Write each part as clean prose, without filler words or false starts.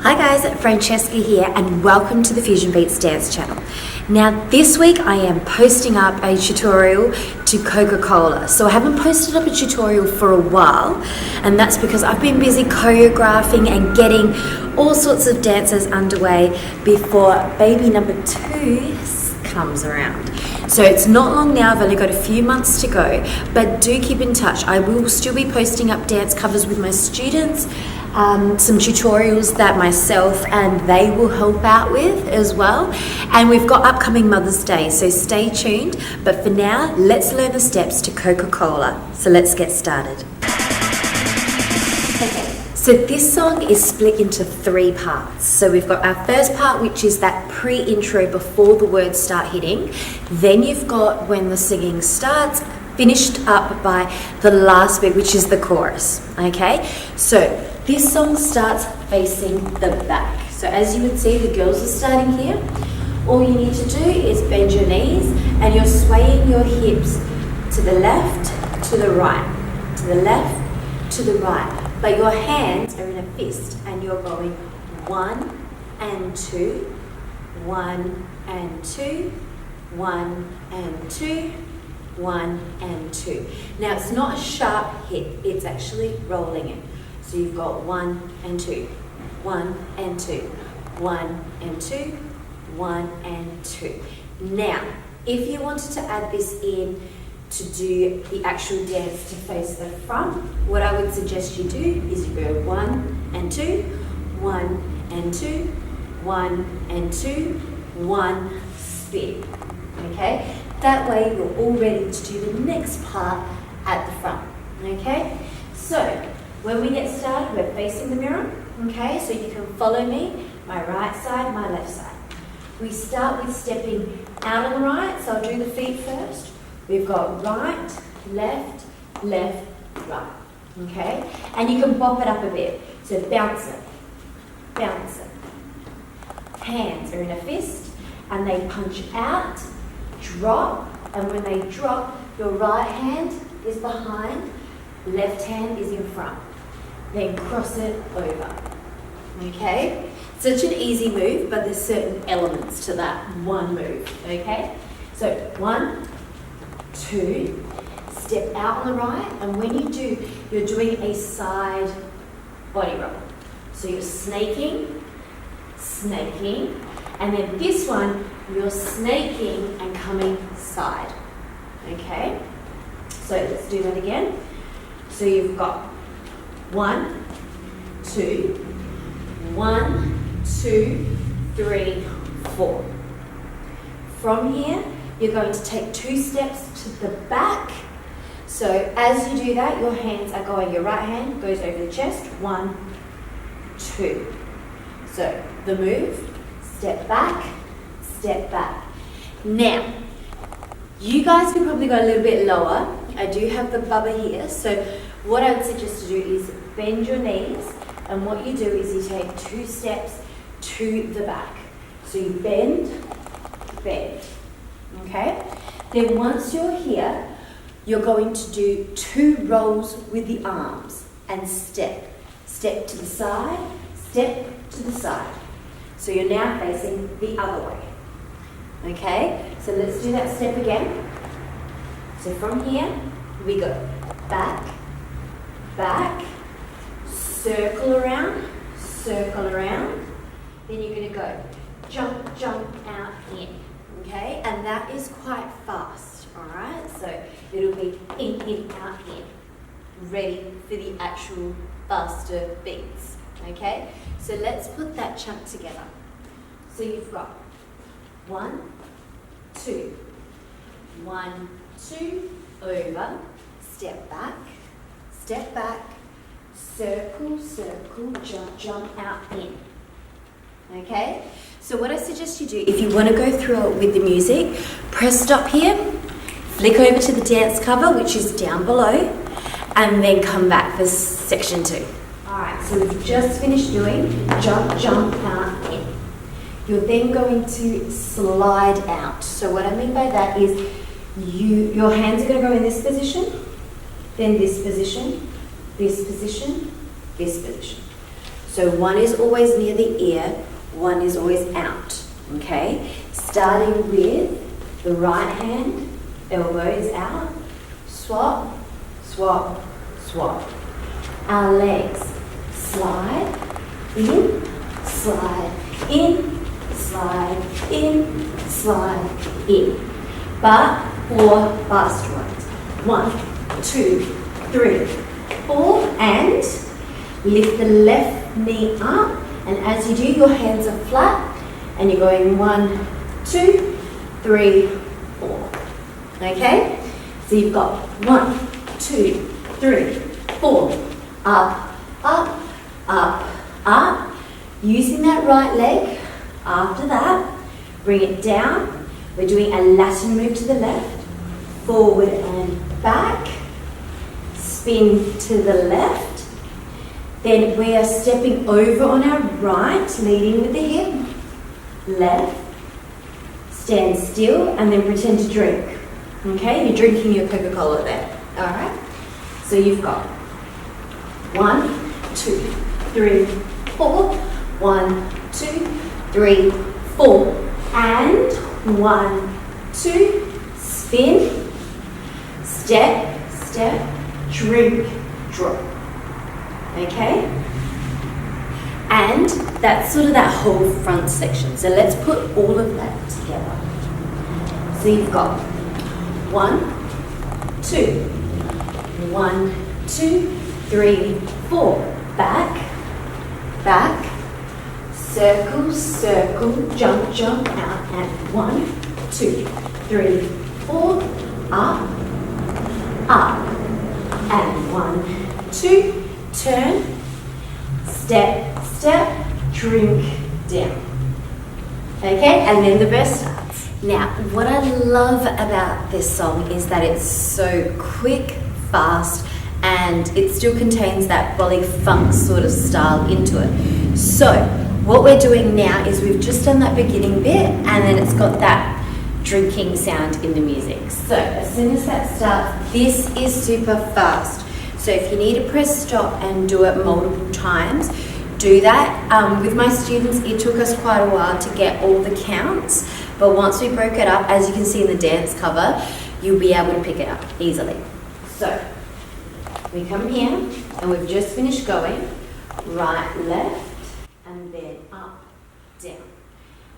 Hi guys, Francesca here and welcome to the Fusion Beats Dance channel. Now this week I am posting up a tutorial to Coca Cola. So I haven't posted up a tutorial for a while, and that's because I've been busy choreographing and getting all sorts of dances underway before baby number 2 comes around. So it's not long now, I've only got a few months to go, but do keep in touch. I will still be posting up dance covers with my students, some tutorials that myself and they will help out with as well. And we've got upcoming Mother's Day, so stay tuned. But for now, let's learn the steps to Coca Cola. So let's get started. So this song is split into 3 parts. So we've got our first part, which is that pre-intro before the words start hitting. Then you've got when the singing starts, finished up by the last bit, which is the chorus. Okay, so this song starts facing the back. So as you would see, the girls are starting here. All you need to do is bend your knees and you're swaying your hips to the left, to the right, to the left, to the right. But your hands are in a fist and you're going 1 and 2, 1 and 2, 1 and 2, 1 and 2. Now it's not a sharp hit, it's actually rolling it. So you've got 1 and 2, 1 and 2, 1 and 2, 1 and 2. Now, if you wanted to add this in to do the actual dance to face the front, what I would suggest you do is you go 1 and 2, 1 and 2, 1 and 2, 1, spin. Okay? That way you're all ready to do the next part at the front. Okay? So, when we get started, we're facing the mirror. Okay? So you can follow me, my right side, my left side. We start with stepping out on the right, so I'll do the feet first. We've got right, left, left, right, okay? And you can bop it up a bit. So bounce it, bounce it. Hands are in a fist and they punch out, drop, and when they drop, your right hand is behind, left hand is in front. Then cross it over, okay? Such an easy move, but there's certain elements to that one move, okay? So 1, 2, step out on the right, and when you do, you're doing a side body roll. So you're snaking, snaking, and then this one, you're snaking and coming side, okay? So let's do that again. So you've got 1, 2, 1, 2, 3, 4. From here, you're going to take 2 steps to the back. So as you do that, your hands are going, your right hand goes over the chest, 1, 2. So the move, step back, step back. Now, you guys can probably go a little bit lower. I do have the bubba here. So what I would suggest to do is bend your knees, and what you do is you take 2 steps to the back. So you bend, bend. Okay? Then once you're here, you're going to do 2 rolls with the arms and step. Step to the side, step to the side. So you're now facing the other way. Okay? So let's do that step again. So from here, we go back, back, circle around, then you're going to go jump, jump, out, in. Okay, and that is quite fast, all right? So it'll be in, out, in, ready for the actual faster beats, okay? So let's put that chunk together. So you've got 1, 2, 1, 2, over, step back, circle, circle, jump, jump, out, in. Okay, so what I suggest you do, if you want to go through it with the music, press stop here, flick over to the dance cover, which is down below, and then come back for section 2. Alright, so we've just finished doing jump, jump, out, in. You're then going to slide out. So what I mean by that is your hands are going to go in this position, then this position, this position, this position. So one is always near the ear, one is always out, okay? Starting with the right hand, elbow is out, swap, swap, swap. Our legs slide in, slide in, slide in, slide in. But 4 fast ones. 1, 2, 3, 4, and lift the left knee up, and as you do, your hands are flat, and you're going 1, 2, 3, 4. Okay? So you've got 1, 2, 3, 4. Up, up, up, up. Using that right leg. After that, bring it down. We're doing a Latin move to the left. Forward and back. Spin to the left. Then we are stepping over on our right, leading with the hip. Left. Stand still and then pretend to drink. Okay, you're drinking your Coca Cola there. Alright? So you've got 1, 2, 3, 4. 1, 2, 3, 4. And 1, 2, spin, step, step, drink, drop. Okay? And that's sort of that whole front section. So let's put all of that together. So you've got 1, 2, 1, 2, 3, 4. Back, back, circle, circle, jump, jump out, and 1, 2, 3, 4, up, up, and 1, 2, turn, step, step, drink, down. Okay, and then the verse starts. Now, what I love about this song is that it's so quick, fast, and it still contains that Bolly funk sort of style into it. So, what we're doing now is we've just done that beginning bit, and then it's got that drinking sound in the music. So, as soon as that starts, this is super fast. So if you need to press stop and do it multiple times, do that. With my students, it took us quite a while to get all the counts, but once we broke it up, as you can see in the dance cover, you'll be able to pick it up easily. So, we come here, and we've just finished going right, left, and then up, down.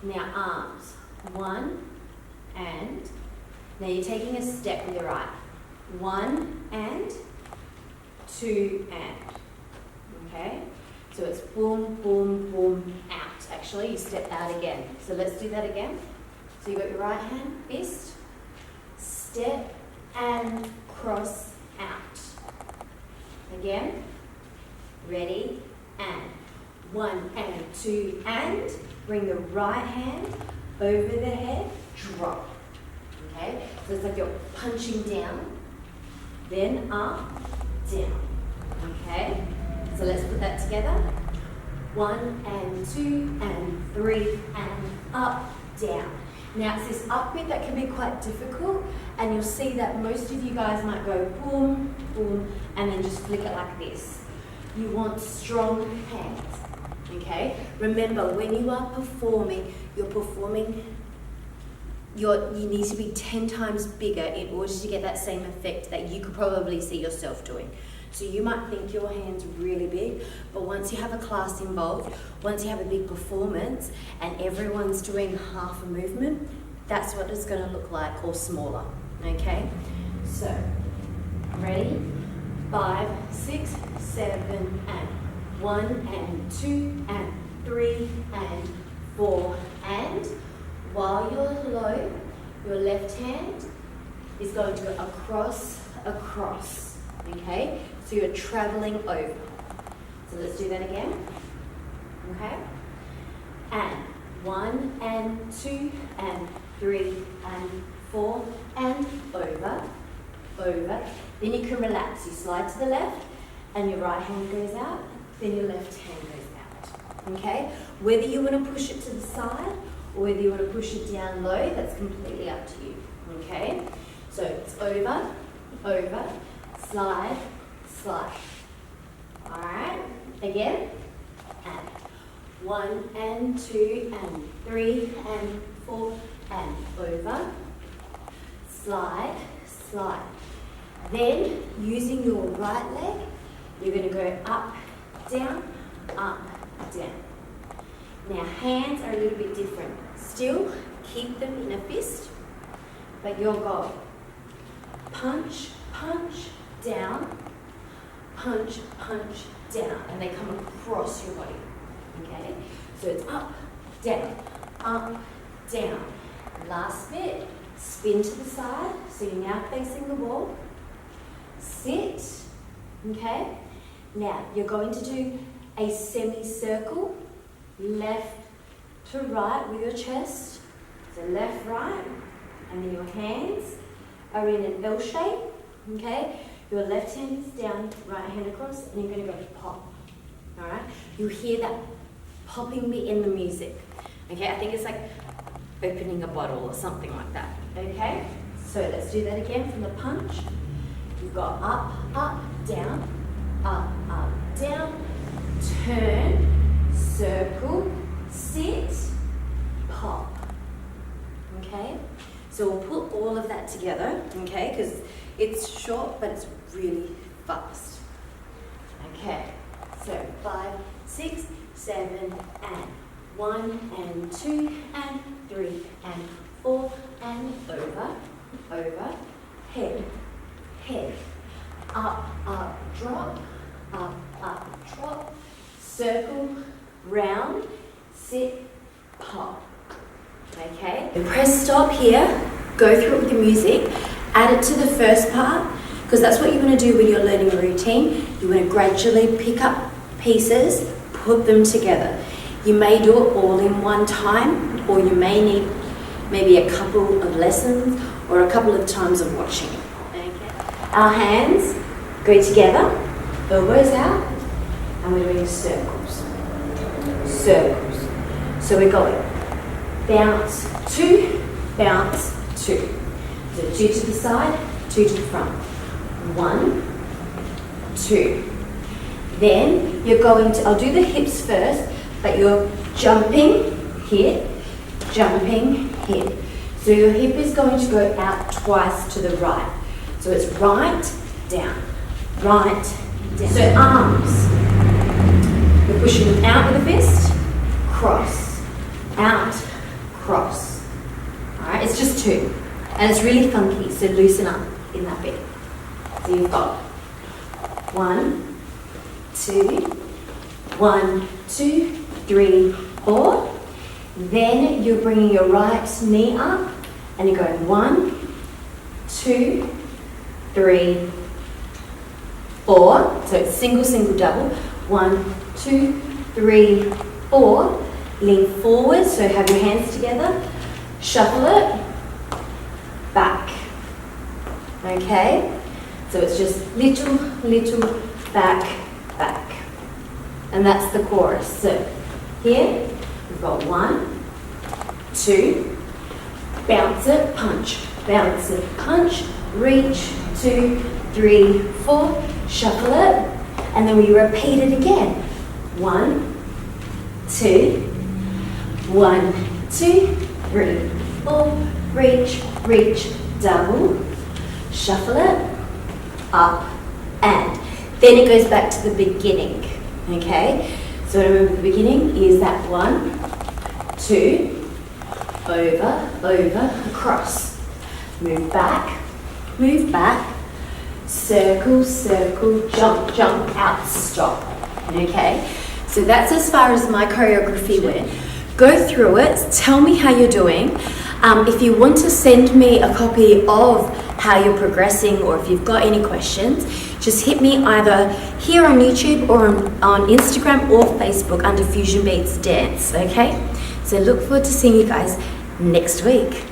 Now arms, 1, and, now you're taking a step with your right. 1, and, 2, and, okay? So it's boom, boom, boom, out. Actually, you step out again. So let's do that again. So you've got your right hand, fist, step, and cross, out. Again, ready, and 1 and 2 and, bring the right hand over the head, drop. Okay, so it's like you're punching down, then up, down. Okay, so let's put that together. 1 and 2 and 3 and up, down. Now it's this up bit that can be quite difficult, and you'll see that most of you guys might go boom, boom, and then just flick it like this. You want strong hands, okay? Remember, when you are performing, you need to be 10 times bigger in order to get that same effect that you could probably see yourself doing. So you might think your hand's really big, but once you have a class involved, once you have a big performance and everyone's doing half a movement, that's what it's going to look like, or smaller, okay? So, ready? 5, 6, 7, and 1 and 2 and 3 and 4 and, while you're low, your left hand is going to go across, across, okay? So you're traveling over. So let's do that again, okay? And 1 and 2 and 3 and 4 and over, over. Then you can relax. You slide to the left and your right hand goes out, then your left hand goes out, okay? Whether you want to push it to the side or whether you want to push it down low, that's completely up to you, okay? So it's over, over, slide, slide. All right, again, 1 and 2 and 3 and 4 and over. Slide, slide. Then, using your right leg, you're going to go up, down, down. Now, hands are a little bit different. Still, keep them in a fist, but you'll go punch, punch, down, punch, punch, down, and they come across your body, okay? So it's up, down, down. Last bit, spin to the side, so you're now facing the wall. Sit, okay? Now, you're going to do a semicircle, left to right with your chest. So left, right, and then your hands are in an L shape, okay? Your left hand is down, right hand across, and you're going to go pop, all right? You'll hear that popping bit in the music, okay? I think it's like opening a bottle or something like that, okay? So let's do that again from the punch. You've got up, up, down, turn, circle, sit, pop, okay? So we'll put all of that together, okay? Because it's short, but it's really fast. Okay, so 5, 6, 7, and 1, and 2, and 3, and 4, and over, over, head, head, up, drop, drop, circle, round, sit, pop. Okay, press stop here, go through it with the music, add it to the first part, because that's what you want to do when you're learning a routine. You want to gradually pick up pieces, put them together. You may do it all in one time, or you may need maybe a couple of lessons or a couple of times of watching it. Okay. Our hands go together, elbows out, and we're doing circles. Circles. So we're going bounce, 2, bounce, 2. So 2 to the side, 2 to the front. 1, 2. Then you're going to, I'll do the hips first, but you're jumping, hit, jumping, hit. So your hip is going to go out twice to the right. So it's right, down, right, down. So arms, you're pushing them out with a fist, cross, out, cross. Alright, it's just 2. And it's really funky, so loosen up in that bit. So you've got 1, 2, 1, 2, 3, 4. Then you're bringing your right knee up and you're going 1, 2, 3, 4. So it's single, single, double. 1, 2, 3, 4. Lean forward, so have your hands together. Shuffle it. Back. Okay? So it's just little, little, back, back. And that's the chorus. So here, we've got 1, 2, bounce it, punch, bounce it, punch, reach, 2, 3, 4, shuffle it, and then we repeat it again. 1, 2, 1, 2, 3, 4, reach, reach, double, shuffle it, up, and then it goes back to the beginning, okay? So remember the beginning is that 1, 2, over, across, move back, circle, circle, jump, jump, out, stop, okay? So that's as far as my choreography went. Go through it, tell me how you're doing. If you want to send me a copy of how you're progressing, or if you've got any questions, just hit me either here on YouTube or on Instagram or Facebook under Fusion Beats Dance, okay? So look forward to seeing you guys next week.